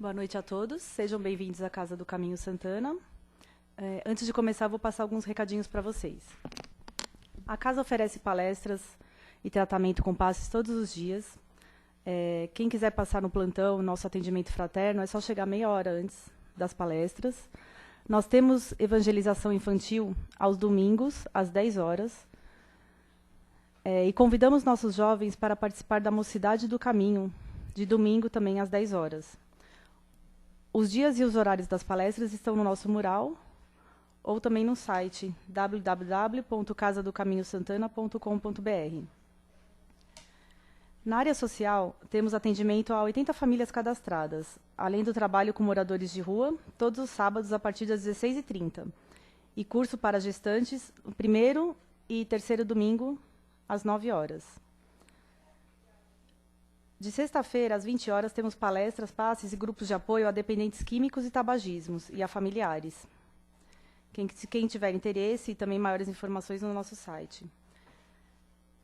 Boa noite a todos, sejam bem-vindos à Casa do Caminho Santana. Antes de começar, vou passar alguns recadinhos para vocês. A casa oferece palestras e tratamento com passes todos os dias. Quem quiser passar no plantão, nosso atendimento fraterno, é só chegar meia hora antes das palestras. Nós temos evangelização infantil aos domingos, às 10 horas. E convidamos nossos jovens para participar da Mocidade do Caminho, de domingo também às 10 horas. Os dias e os horários das palestras estão no nosso mural ou também no site www.casadocaminhosantana.com.br. Na área social, temos atendimento a 80 famílias cadastradas, além do trabalho com moradores de rua, todos os sábados a partir das 16h30. E curso para gestantes, o primeiro e terceiro domingo, às 9 horas. De sexta-feira, às 20 horas, temos palestras, passes e grupos de apoio a dependentes químicos e tabagismos e a familiares. Quem tiver interesse e também maiores informações no nosso site.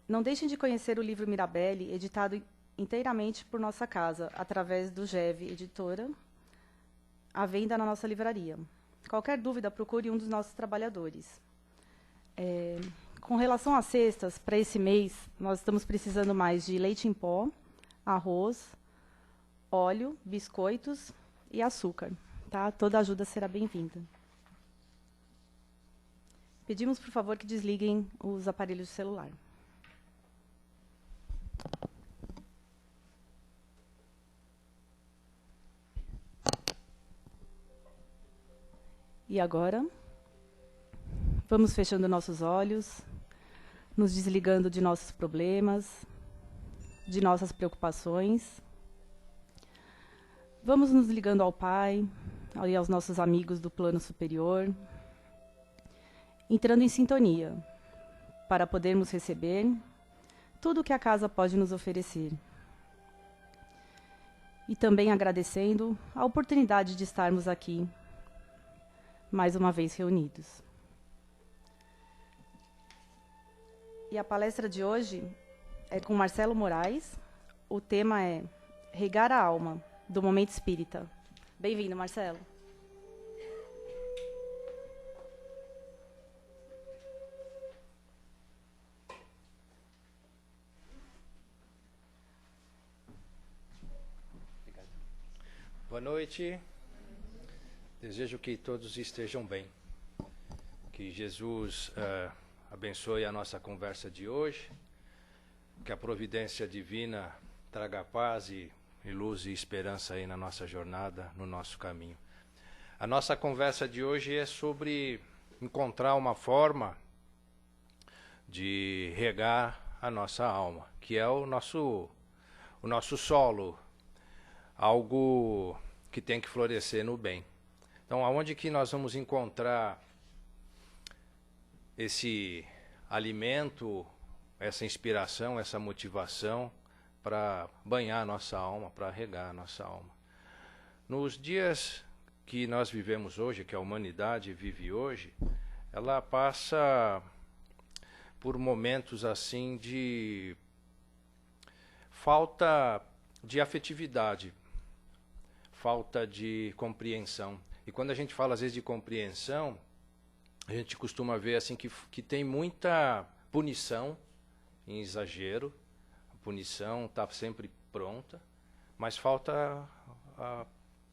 Não deixem de conhecer o livro Mirabelle, editado inteiramente por nossa casa, através do GEV Editora, à venda na nossa livraria. Qualquer dúvida, procure um dos nossos trabalhadores. Com relação às cestas, para esse mês, nós estamos precisando mais de leite em pó, arroz, óleo, biscoitos e açúcar. Tá? Toda ajuda será bem-vinda. Pedimos, por favor, que desliguem os aparelhos de celular. E agora, vamos fechando nossos olhos, nos desligando de nossos problemas, de nossas preocupações. Vamos nos ligando ao Pai e aos nossos amigos do plano superior, entrando em sintonia, para podermos receber tudo o que a casa pode nos oferecer. E também agradecendo a oportunidade de estarmos aqui, mais uma vez reunidos. E a palestra de hoje é com Marcelo Moraes. O tema é Regar a Alma, do Momento Espírita. Bem-vindo, Marcelo. Boa noite. Desejo que todos estejam bem. Que Jesus abençoe a nossa conversa de hoje. Que a providência divina traga paz e luz e esperança aí na nossa jornada, no nosso caminho. A nossa conversa de hoje é sobre encontrar uma forma de regar a nossa alma, que é o nosso solo, algo que tem que florescer no bem. Então, aonde que nós vamos encontrar esse alimento, essa inspiração, essa motivação para banhar a nossa alma, para regar a nossa alma? Nos dias que nós vivemos hoje, que a humanidade vive hoje, ela passa por momentos assim de falta de afetividade, falta de compreensão. E quando a gente fala às vezes de compreensão, a gente costuma ver assim que tem muita punição, em exagero. A punição está sempre pronta, mas falta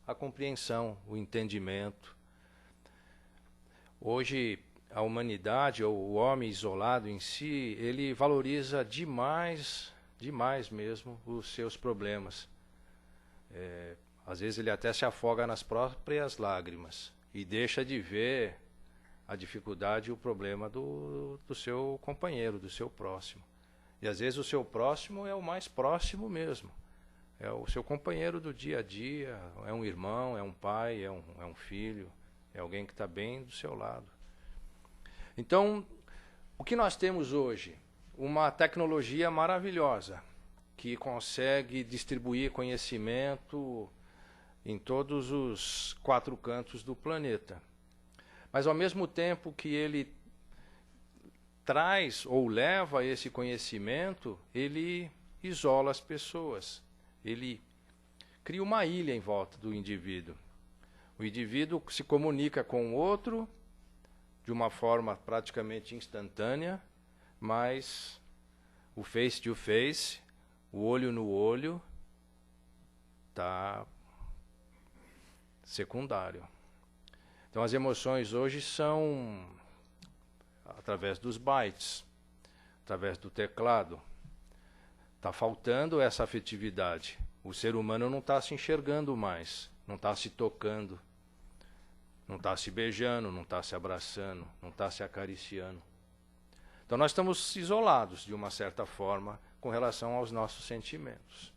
a compreensão, o entendimento. Hoje, a humanidade, ou o homem isolado em si, ele valoriza demais mesmo os seus problemas. Às vezes ele até se afoga nas próprias lágrimas e deixa de ver a dificuldade e o problema do seu companheiro, do seu próximo. E às vezes o seu próximo é o mais próximo mesmo. É o seu companheiro do dia a dia, é um irmão, é um pai, é um filho, é alguém que está bem do seu lado. Então, o que nós temos hoje? Uma tecnologia maravilhosa, que consegue distribuir conhecimento em todos os 4 cantos do planeta. Mas ao mesmo tempo que ele traz ou leva esse conhecimento, ele isola as pessoas. Ele cria uma ilha em volta do indivíduo. O indivíduo se comunica com o outro de uma forma praticamente instantânea, mas o face to face, o olho no olho, está secundário. Então as emoções hoje são através dos bytes, através do teclado. Está faltando essa afetividade. O ser humano não está se enxergando mais, não está se tocando, não está se beijando, não está se abraçando, não está se acariciando. Então nós estamos isolados, de uma certa forma, com relação aos nossos sentimentos.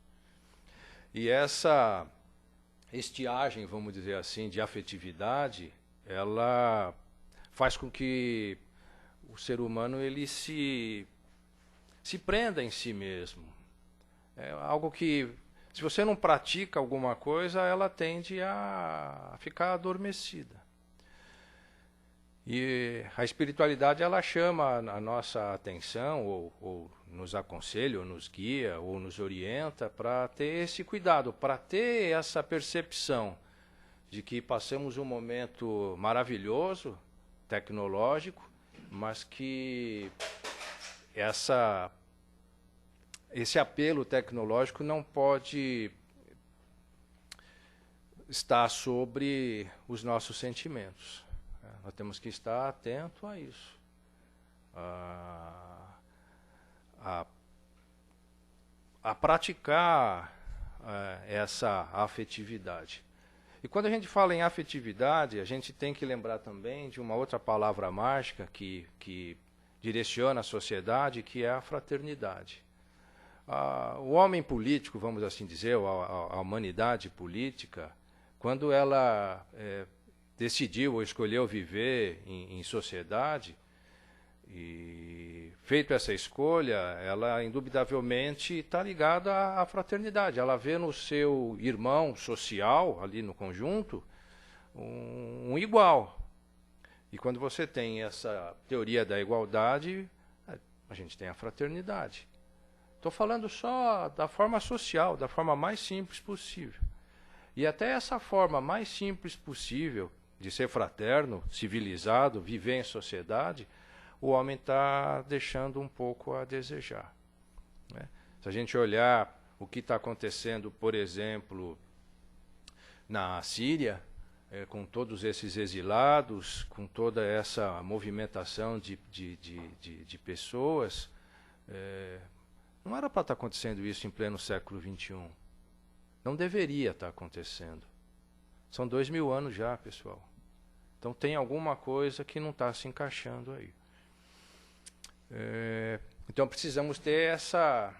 E essa estiagem, vamos dizer assim, de afetividade, ela faz com que o ser humano ele se prenda em si mesmo. É algo que, se você não pratica alguma coisa, ela tende a ficar adormecida. E a espiritualidade, ela chama a nossa atenção, ou nos aconselha, ou nos guia, ou nos orienta para ter esse cuidado, para ter essa percepção de que passamos um momento maravilhoso, tecnológico, mas que esse apelo tecnológico não pode estar sobre os nossos sentimentos. Nós temos que estar atento a isso. A praticar essa afetividade. E quando a gente fala em afetividade, a gente tem que lembrar também de uma outra palavra mágica que direciona a sociedade, que é a fraternidade. O homem político, vamos assim dizer, a humanidade política, quando ela decidiu ou escolheu viver em sociedade, e feito essa escolha, ela indubitavelmente está ligada à fraternidade. Ela vê no seu irmão social, ali no conjunto, um igual. E quando você tem essa teoria da igualdade, a gente tem a fraternidade. Estou falando só da forma social, da forma mais simples possível. E até essa forma mais simples possível de ser fraterno, civilizado, viver em sociedade, o homem está deixando um pouco a desejar. Né? Se a gente olhar o que está acontecendo, por exemplo, na Síria, com todos esses exilados, com toda essa movimentação de pessoas, não era para estar acontecendo isso em pleno século XXI. Não deveria estar acontecendo. São 2000 anos já, pessoal. Então tem alguma coisa que não está se encaixando aí. Então precisamos ter essa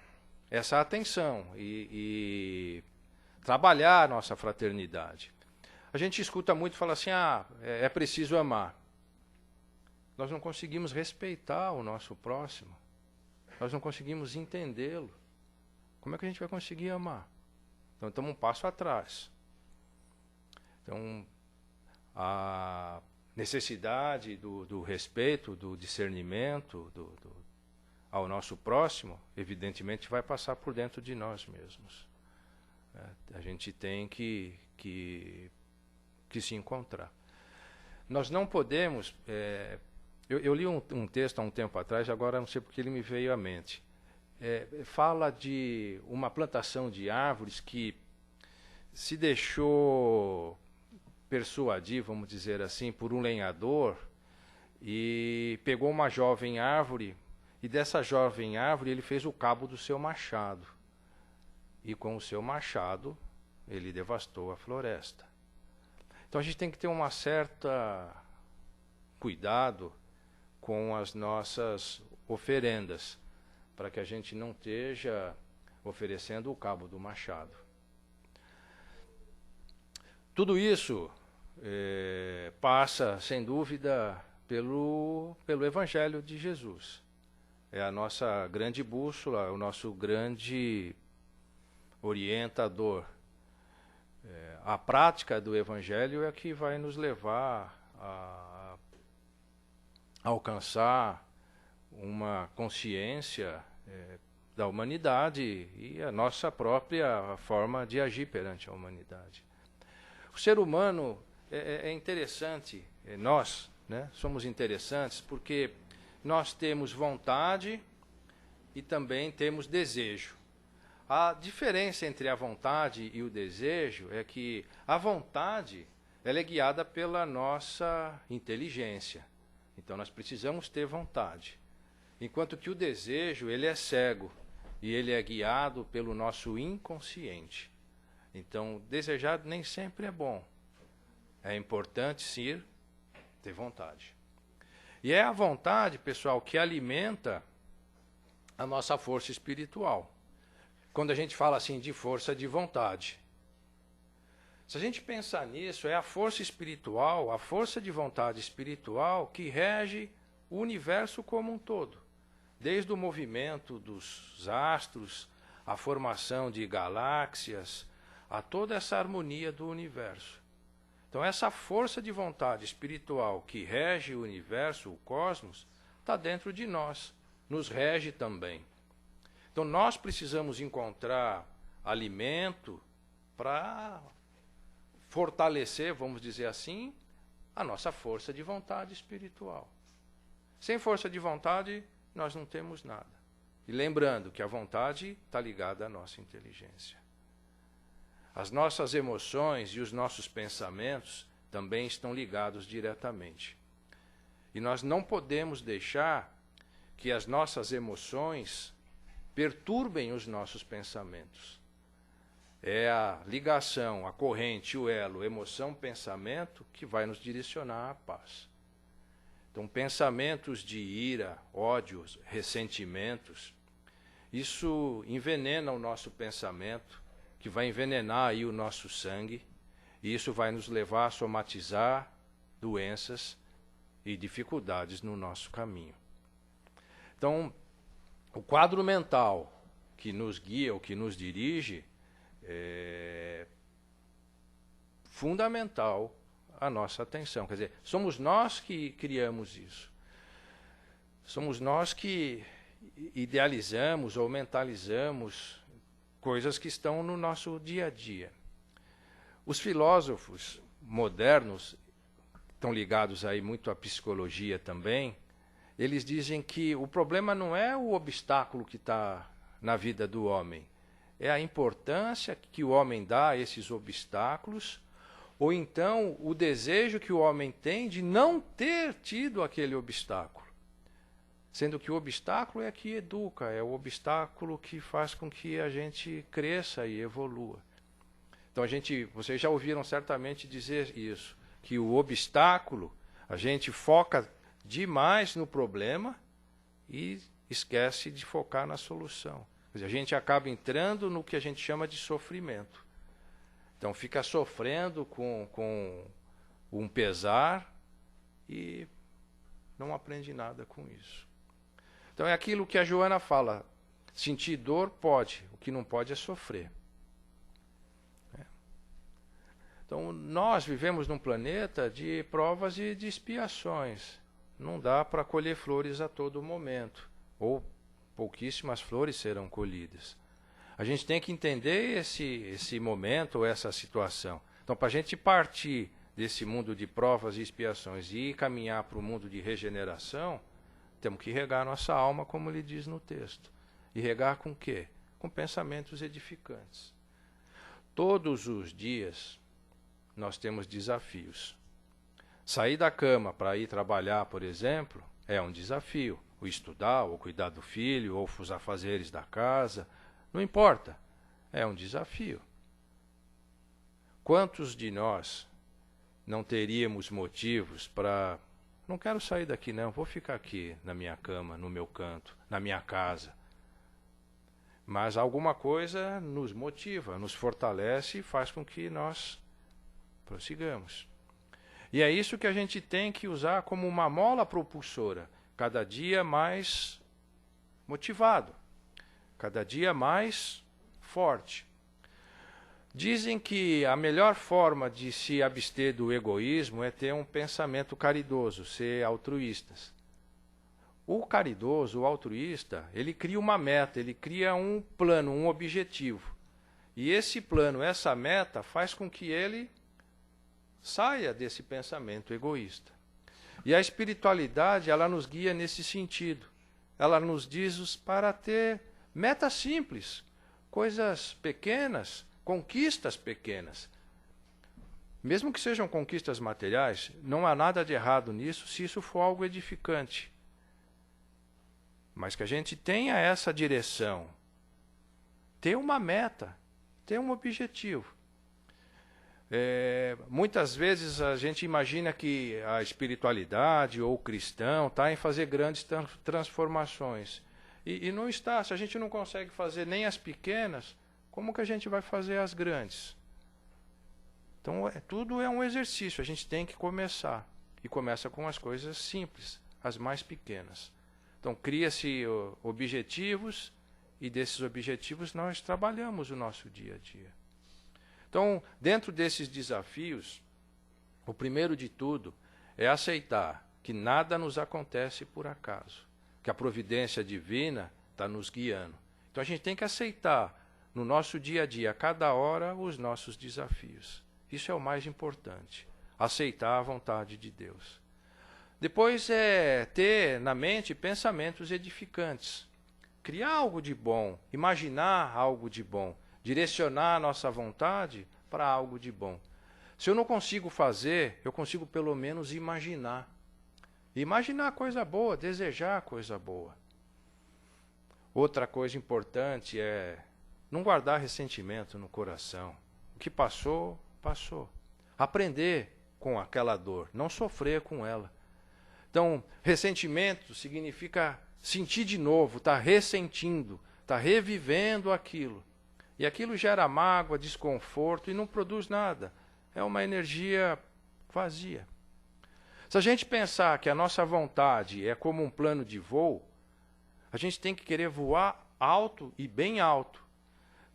atenção e trabalhar a nossa fraternidade. A gente escuta muito falar assim, é preciso amar. Nós não conseguimos respeitar o nosso próximo. Nós não conseguimos entendê-lo. Como é que a gente vai conseguir amar? Então estamos um passo atrás. Então a necessidade do respeito, do discernimento ao nosso próximo, evidentemente vai passar por dentro de nós mesmos. A gente tem que se encontrar. Nós não podemos... eu li um texto há um tempo atrás, agora não sei porque ele me veio à mente. Fala de uma plantação de árvores que se deixou persuadir, vamos dizer assim, por um lenhador, e pegou uma jovem árvore, e dessa jovem árvore ele fez o cabo do seu machado. E com o seu machado ele devastou a floresta. Então a gente tem que ter uma certa cuidado com as nossas oferendas, para que a gente não esteja oferecendo o cabo do machado. Tudo isso passa, sem dúvida, pelo Evangelho de Jesus. É a nossa grande bússola, o nosso grande orientador. A prática do Evangelho é que vai nos levar a alcançar uma consciência da humanidade e a nossa própria forma de agir perante a humanidade. O ser humano é interessante, nós, né, somos interessantes porque nós temos vontade e também temos desejo. A diferença entre a vontade e o desejo é que a vontade ela é guiada pela nossa inteligência. Então nós precisamos ter vontade. Enquanto que o desejo ele é cego e ele é guiado pelo nosso inconsciente. Então desejar nem sempre é bom. É importante sim ter vontade. E é a vontade, pessoal, que alimenta a nossa força espiritual. Quando a gente fala assim de força de vontade. Se a gente pensar nisso, é a força espiritual, a força de vontade espiritual que rege o universo como um todo. Desde o movimento dos astros, a formação de galáxias, a toda essa harmonia do universo. Então essa força de vontade espiritual que rege o universo, o cosmos, está dentro de nós, nos rege também. Então nós precisamos encontrar alimento para fortalecer, vamos dizer assim, a nossa força de vontade espiritual. Sem força de vontade, nós não temos nada. E lembrando que a vontade está ligada à nossa inteligência. As nossas emoções e os nossos pensamentos também estão ligados diretamente. E nós não podemos deixar que as nossas emoções perturbem os nossos pensamentos. É a ligação, a corrente, o elo, emoção-pensamento que vai nos direcionar à paz. Então, pensamentos de ira, ódios, ressentimentos, isso envenena o nosso pensamento, que vai envenenar aí o nosso sangue, e isso vai nos levar a somatizar doenças e dificuldades no nosso caminho. Então, o quadro mental que nos guia, ou que nos dirige, é fundamental a nossa atenção. Quer dizer, somos nós que criamos isso. Somos nós que idealizamos ou mentalizamos coisas que estão no nosso dia a dia. Os filósofos modernos, estão ligados aí muito à psicologia também, eles dizem que o problema não é o obstáculo que está na vida do homem, é a importância que o homem dá a esses obstáculos, ou então o desejo que o homem tem de não ter tido aquele obstáculo. Sendo que o obstáculo é que educa, é o obstáculo que faz com que a gente cresça e evolua. Então vocês já ouviram certamente dizer isso, que o obstáculo, a gente foca demais no problema e esquece de focar na solução. Quer dizer, a gente acaba entrando no que a gente chama de sofrimento. Então fica sofrendo com um pesar e não aprende nada com isso. Então é aquilo que a Joana fala, sentir dor pode, o que não pode é sofrer. Então nós vivemos num planeta de provas e de expiações. Não dá para colher flores a todo momento, ou pouquíssimas flores serão colhidas. A gente tem que entender esse momento, essa situação. Então, para a gente partir desse mundo de provas e expiações e caminhar para o mundo de regeneração, temos que regar nossa alma, como ele diz no texto. E regar com o quê? Com pensamentos edificantes. Todos os dias nós temos desafios. Sair da cama para ir trabalhar, por exemplo, é um desafio. Ou estudar, ou cuidar do filho, ou os afazeres da casa, não importa, é um desafio. Quantos de nós não teríamos motivos para... Não quero sair daqui não, vou ficar aqui na minha cama, no meu canto, na minha casa. Mas alguma coisa nos motiva, nos fortalece e faz com que nós prossigamos. E é isso que a gente tem que usar como uma mola propulsora, cada dia mais motivado, cada dia mais forte. Dizem que a melhor forma de se abster do egoísmo é ter um pensamento caridoso, ser altruístas. O caridoso, o altruísta, ele cria uma meta, ele cria um plano, um objetivo. E esse plano, essa meta, faz com que ele saia desse pensamento egoísta. E a espiritualidade, ela nos guia nesse sentido. Ela nos diz para ter metas simples, coisas pequenas, conquistas pequenas. Mesmo que sejam conquistas materiais, não há nada de errado nisso se isso for algo edificante. Mas que a gente tenha essa direção, ter uma meta, ter um objetivo. Muitas vezes a gente imagina que a espiritualidade ou o cristão está em fazer grandes transformações. E não está. Se a gente não consegue fazer nem as pequenas, como que a gente vai fazer as grandes? Então, tudo é um exercício. A gente tem que começar. E começa com as coisas simples, as mais pequenas. Então, cria-se objetivos e desses objetivos nós trabalhamos o nosso dia a dia. Então, dentro desses desafios, o primeiro de tudo é aceitar que nada nos acontece por acaso, que a providência divina está nos guiando. Então, a gente tem que aceitar no nosso dia a dia, a cada hora, os nossos desafios. Isso é o mais importante, aceitar a vontade de Deus. Depois é ter na mente pensamentos edificantes, criar algo de bom, imaginar algo de bom, direcionar a nossa vontade para algo de bom. Se eu não consigo fazer, eu consigo pelo menos imaginar. Imaginar coisa boa, desejar coisa boa. Outra coisa importante é não guardar ressentimento no coração. O que passou, passou. Aprender com aquela dor, não sofrer com ela. Então, ressentimento significa sentir de novo, estar ressentindo, estar revivendo aquilo. E aquilo gera mágoa, desconforto e não produz nada. É uma energia vazia. Se a gente pensar que a nossa vontade é como um plano de voo, a gente tem que querer voar alto e bem alto.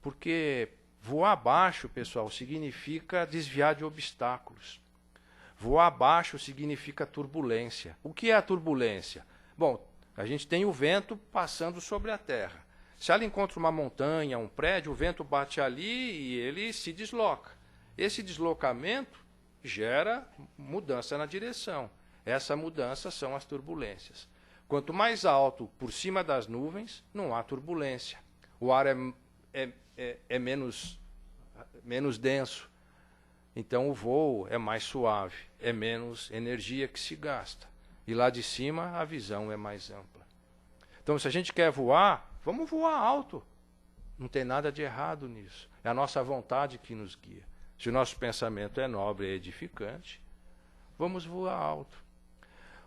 Porque voar baixo, pessoal, significa desviar de obstáculos. Voar baixo significa turbulência. O que é a turbulência? Bom, a gente tem o vento passando sobre a Terra. Se ela encontra uma montanha, um prédio, o vento bate ali e ele se desloca. Esse deslocamento gera mudança na direção. Essa mudança são as turbulências. Quanto mais alto por cima das nuvens, não há turbulência. O ar é menos denso. Então o voo é mais suave, é menos energia que se gasta. E lá de cima a visão é mais ampla. Então se a gente quer voar, vamos voar alto. Não tem nada de errado nisso. É a nossa vontade que nos guia. Se o nosso pensamento é nobre e edificante, vamos voar alto.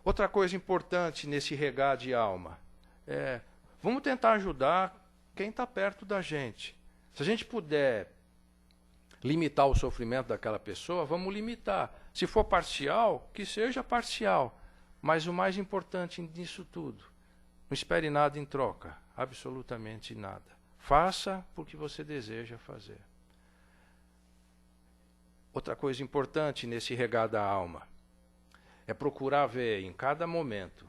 Outra coisa importante nesse regar de alma é, vamos tentar ajudar quem está perto da gente. Se a gente puder limitar o sofrimento daquela pessoa, vamos limitar. Se for parcial, que seja parcial. Mas o mais importante nisso tudo, não espere nada em troca, absolutamente nada. Faça porque você deseja fazer. Outra coisa importante nesse regar da alma é procurar ver em cada momento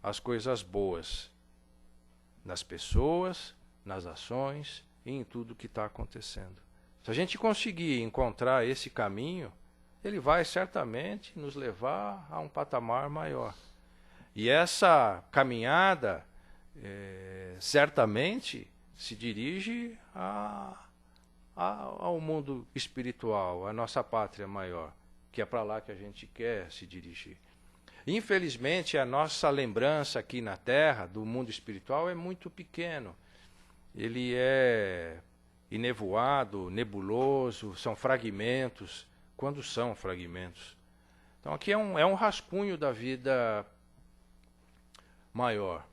as coisas boas nas pessoas, nas ações e em tudo que está acontecendo. Se a gente conseguir encontrar esse caminho, ele vai certamente nos levar a um patamar maior. E essa caminhada, certamente, se dirige ao mundo espiritual, à nossa pátria maior, que é para lá que a gente quer se dirigir. Infelizmente, a nossa lembrança aqui na Terra do mundo espiritual é muito pequeno. Ele é enevoado, nebuloso, são fragmentos, quando são fragmentos. Então aqui é um rascunho da vida maior.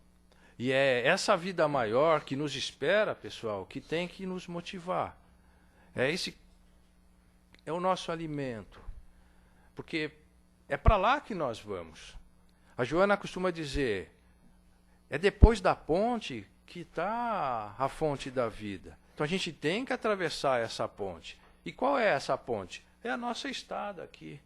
E é essa vida maior que nos espera, pessoal, que tem que nos motivar. É o nosso alimento. Porque é para lá que nós vamos. A Joana costuma dizer, é depois da ponte que está a fonte da vida. Então a gente tem que atravessar essa ponte. E qual é essa ponte? É a nossa estada aqui.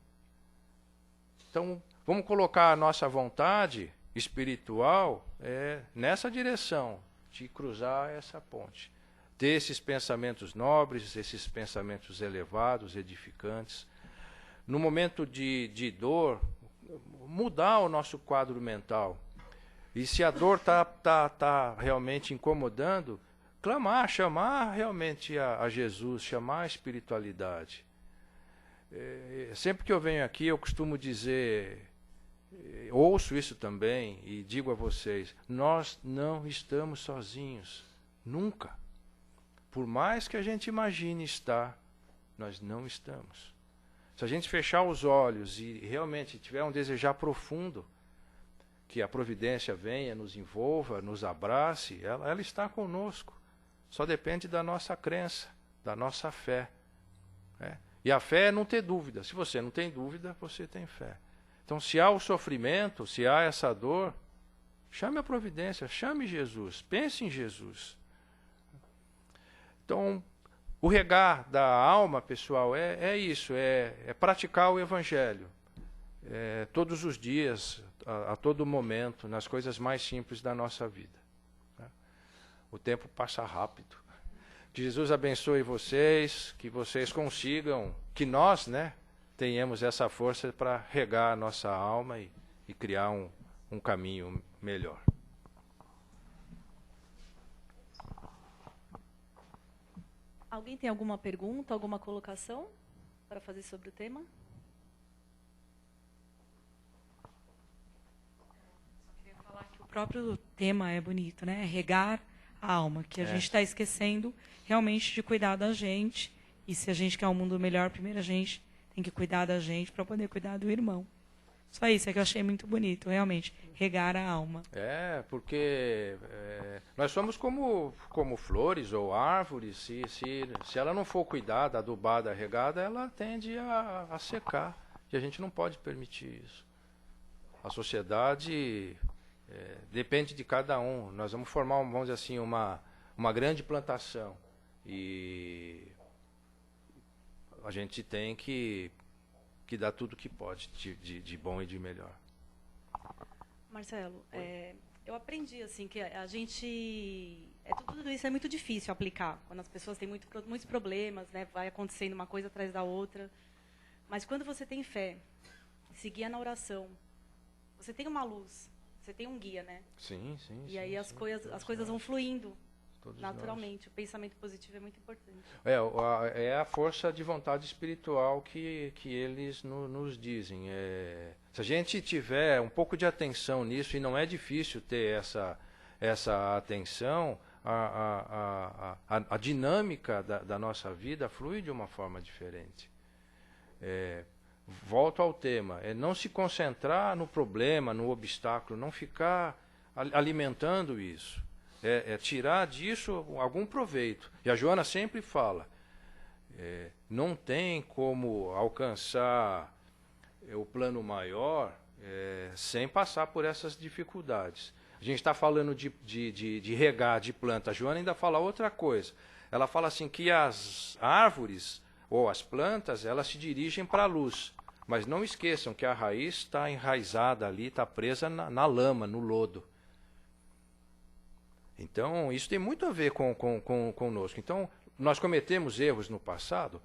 Então vamos colocar a nossa vontade espiritual é nessa direção, de cruzar essa ponte. Ter esses pensamentos nobres, esses pensamentos elevados, edificantes. No momento de dor, mudar o nosso quadro mental. E se a dor tá realmente incomodando, clamar, chamar realmente a Jesus, chamar a espiritualidade. Sempre que eu venho aqui, eu costumo dizer, ouço isso também e digo a vocês, nós não estamos sozinhos, nunca. Por mais que a gente imagine estar, nós não estamos. Se a gente fechar os olhos e realmente tiver um desejar profundo, que a providência venha, nos envolva, nos abrace, ela está conosco. Só depende da nossa crença, da nossa fé. Né? E a fé é não ter dúvida. Se você não tem dúvida, você tem fé. Então, se há o sofrimento, se há essa dor, chame a providência, chame Jesus, pense em Jesus. Então, o regar da alma, pessoal, é isso, é praticar o Evangelho. Todos os dias, a todo momento, nas coisas mais simples da nossa vida. Né? O tempo passa rápido. Que Jesus abençoe vocês, que vocês consigam, que nós, né, tenhamos essa força para regar a nossa alma e criar um caminho melhor. Alguém tem alguma pergunta, alguma colocação para fazer sobre o tema? Só queria falar que o próprio tema é bonito, né? Regar a alma, que a gente está esquecendo realmente de cuidar da gente. E se a gente quer um mundo melhor, primeiro a gente tem que cuidar da gente para poder cuidar do irmão. Só isso é que eu achei muito bonito, realmente, regar a alma. Porque nós somos como flores ou árvores, se ela não for cuidada, adubada, regada, ela tende a secar, e a gente não pode permitir isso. A sociedade depende de cada um, nós vamos formar, vamos dizer assim, uma grande plantação, e a gente tem que dá tudo que pode de bom e de melhor. Marcelo, eu aprendi assim que a gente tudo isso é muito difícil aplicar quando as pessoas têm muitos problemas, né? Vai acontecendo uma coisa atrás da outra. Mas quando você tem fé, se guia na oração, você tem uma luz, você tem um guia, né? Sim. E aí as coisas vão fluindo. Todos naturalmente. nós. O pensamento positivo é muito importante. É a força de vontade espiritual que eles nos dizem. Se a gente tiver um pouco de atenção nisso, e não é difícil ter essa atenção, a dinâmica da nossa vida flui de uma forma diferente. Volto ao tema, não se concentrar no problema, no obstáculo, não ficar alimentando isso. Tirar disso algum proveito. E a Joana sempre fala, não tem como alcançar o plano maior sem passar por essas dificuldades. A gente está falando de regar, de planta. A Joana ainda fala outra coisa. Ela fala assim que as árvores ou as plantas, elas se dirigem para a luz. Mas não esqueçam que a raiz está enraizada ali, está presa na lama, no lodo. Então, isso tem muito a ver conosco. Então, nós cometemos erros no passado?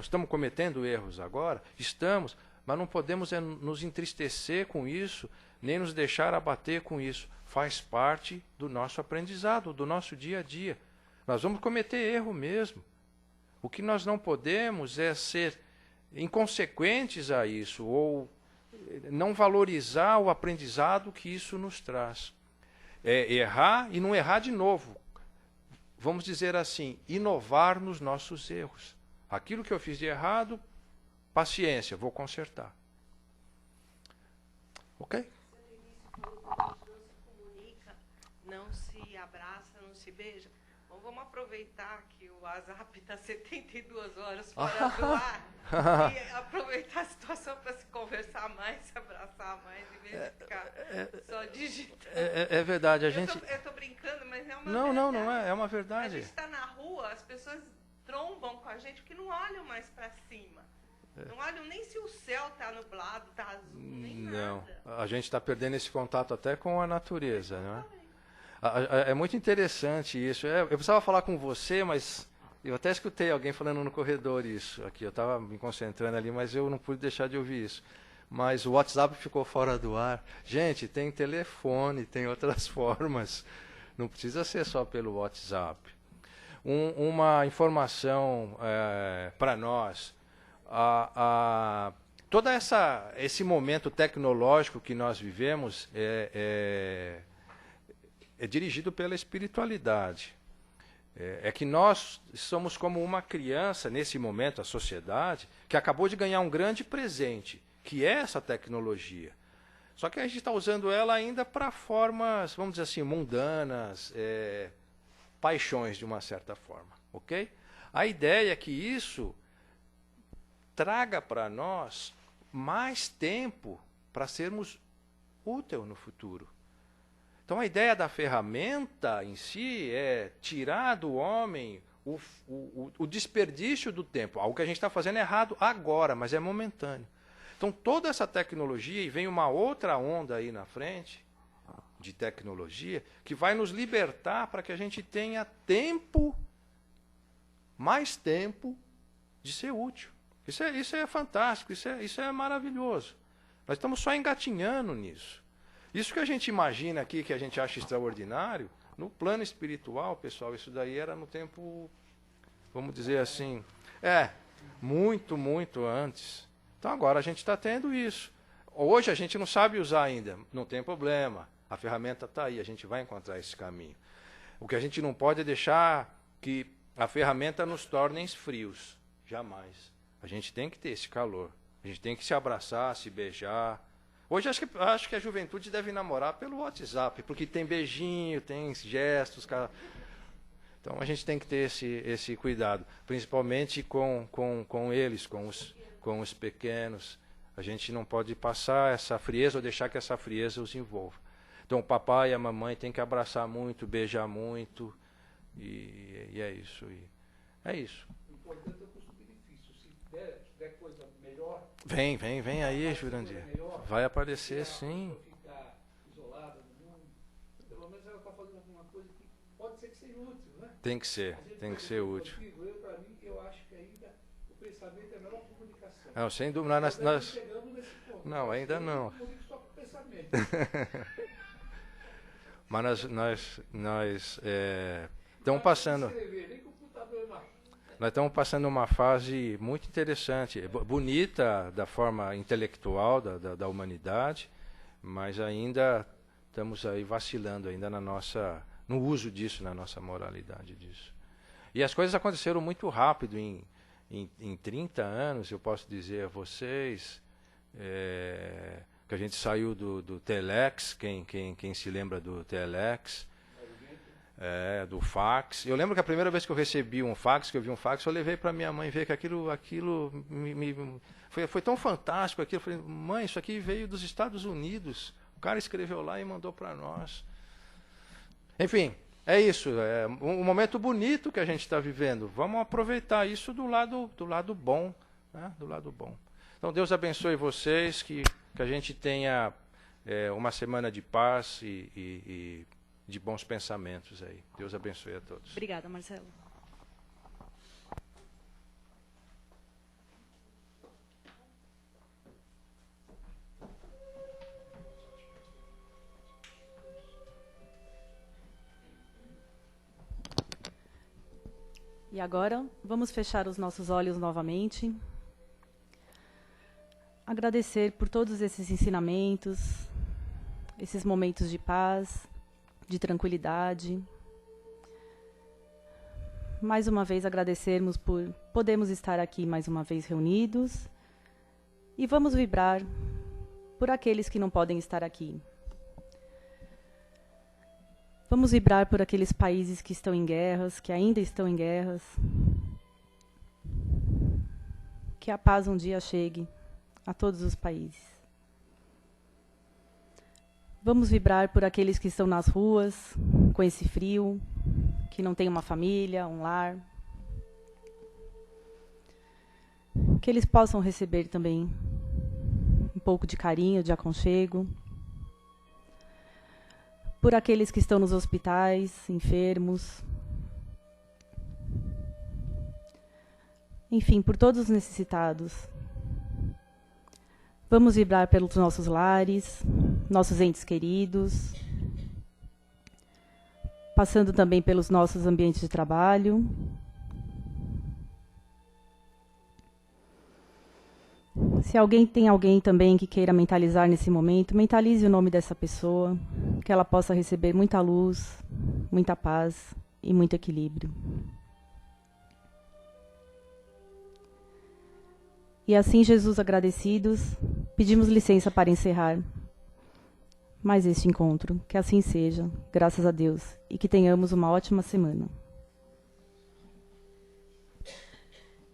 Estamos cometendo erros agora? Estamos, mas não podemos nos entristecer com isso, nem nos deixar abater com isso. Faz parte do nosso aprendizado, do nosso dia a dia. Nós vamos cometer erro mesmo. O que nós não podemos é ser inconsequentes a isso, ou não valorizar o aprendizado que isso nos traz. Errar e não errar de novo. Vamos dizer assim, inovar nos nossos erros. Aquilo que eu fiz de errado, paciência, vou consertar. Ok? Não se comunica, não se abraça, não se beija. Bom, vamos aproveitar que o WhatsApp está 72 horas fora do ar e aproveitar a situação para se conversar mais, se abraçar mais, em vez de ficar só digitando. É verdade, a gente... Eu estou brincando, mas é uma não, verdade. Não é uma verdade. A gente está na rua, as pessoas trombam com a gente porque não olham mais para cima. Não olham nem se o céu está nublado, está azul, nem Não, nada. a gente está perdendo esse contato até com a natureza, não é? É muito interessante isso. Eu precisava falar com você, mas eu até escutei alguém falando no corredor isso aqui. Eu estava me concentrando ali, mas eu não pude deixar de ouvir isso. Mas o WhatsApp ficou fora do ar. Gente, tem telefone, tem outras formas. Não precisa ser só pelo WhatsApp. Uma informação para nós. Todo esse momento tecnológico que nós vivemos é dirigido pela espiritualidade. É que nós somos como uma criança, nesse momento, a sociedade, que acabou de ganhar um grande presente, que é essa tecnologia. Só que a gente está usando ela ainda para formas, vamos dizer assim, mundanas, paixões de uma certa forma. Ok? A ideia é que isso traga para nós mais tempo para sermos úteis no futuro. Então, a ideia da ferramenta em si é tirar do homem o desperdício do tempo. Algo que a gente está fazendo errado agora, mas é momentâneo. Então, toda essa tecnologia, e vem uma outra onda aí na frente, de tecnologia, que vai nos libertar para que a gente tenha tempo, mais tempo, de ser útil. Isso é fantástico, isso é maravilhoso. Nós estamos só engatinhando nisso. Isso que a gente imagina aqui, que a gente acha extraordinário, no plano espiritual, pessoal, isso daí era no tempo, vamos dizer assim, muito, muito antes. Então agora a gente está tendo isso. Hoje a gente não sabe usar ainda, não tem problema. A ferramenta está aí, a gente vai encontrar esse caminho. O que a gente não pode é deixar que a ferramenta nos torne frios. Jamais. A gente tem que ter esse calor. A gente tem que se abraçar, se beijar. Hoje acho que a juventude deve namorar pelo WhatsApp, porque tem beijinho, tem gestos. Então a gente tem que ter esse cuidado, principalmente com eles, com os pequenos. A gente não pode passar essa frieza ou deixar que essa frieza os envolva. Então o papai e a mamãe têm que abraçar muito, beijar muito, e é isso. É isso. O importante é o custo-benefício. Se der coisa melhor... Vem aí, Jurandir. Vai aparecer, sim. Ficar isolada do mundo, pelo menos ela está fazendo alguma coisa que pode ser que seja útil, né? Tem que ser útil. Para mim, eu acho que ainda o pensamento é a melhor comunicação. Não, sem dúvida. Chegamos nesse ponto. Não, ainda não. Só com o pensamento. Mas nós estamos passando... Nós estamos passando uma fase muito interessante, bonita da forma intelectual da humanidade, mas ainda estamos aí vacilando ainda no uso disso, na nossa moralidade disso. E as coisas aconteceram muito rápido, em 30 anos, eu posso dizer a vocês, que a gente saiu do Telex, quem se lembra do Telex, do fax. Eu lembro que a primeira vez que eu recebi um fax, que eu vi um fax, eu levei para minha mãe ver que aquilo foi tão fantástico aquilo. Eu falei, mãe, isso aqui veio dos Estados Unidos. O cara escreveu lá e mandou para nós. Enfim, é isso. É um momento bonito que a gente está vivendo. Vamos aproveitar isso do lado bom, né? Do lado bom. Então Deus abençoe vocês, que a gente tenha uma semana de paz e de bons pensamentos aí. Deus abençoe a todos. Obrigada, Marcelo. E agora, vamos fechar os nossos olhos novamente. Agradecer por todos esses ensinamentos, esses momentos de paz, de tranquilidade. Mais uma vez agradecermos por podermos estar aqui mais uma vez reunidos. E vamos vibrar por aqueles que não podem estar aqui. Vamos vibrar por aqueles países que estão em guerras, que ainda estão em guerras. Que a paz um dia chegue a todos os países. Vamos vibrar por aqueles que estão nas ruas, com esse frio, que não têm uma família, um lar. que eles possam receber também um pouco de carinho, de aconchego. Por aqueles que estão nos hospitais, enfermos. Enfim, por todos os necessitados. Vamos vibrar pelos nossos lares, nossos entes queridos, passando também pelos nossos ambientes de trabalho. Se alguém tem alguém também que queira mentalizar nesse momento, mentalize o nome dessa pessoa, que ela possa receber muita luz, muita paz e muito equilíbrio. E assim, Jesus, agradecidos, pedimos licença para encerrar mais este encontro. Que assim seja, graças a Deus, e que tenhamos uma ótima semana.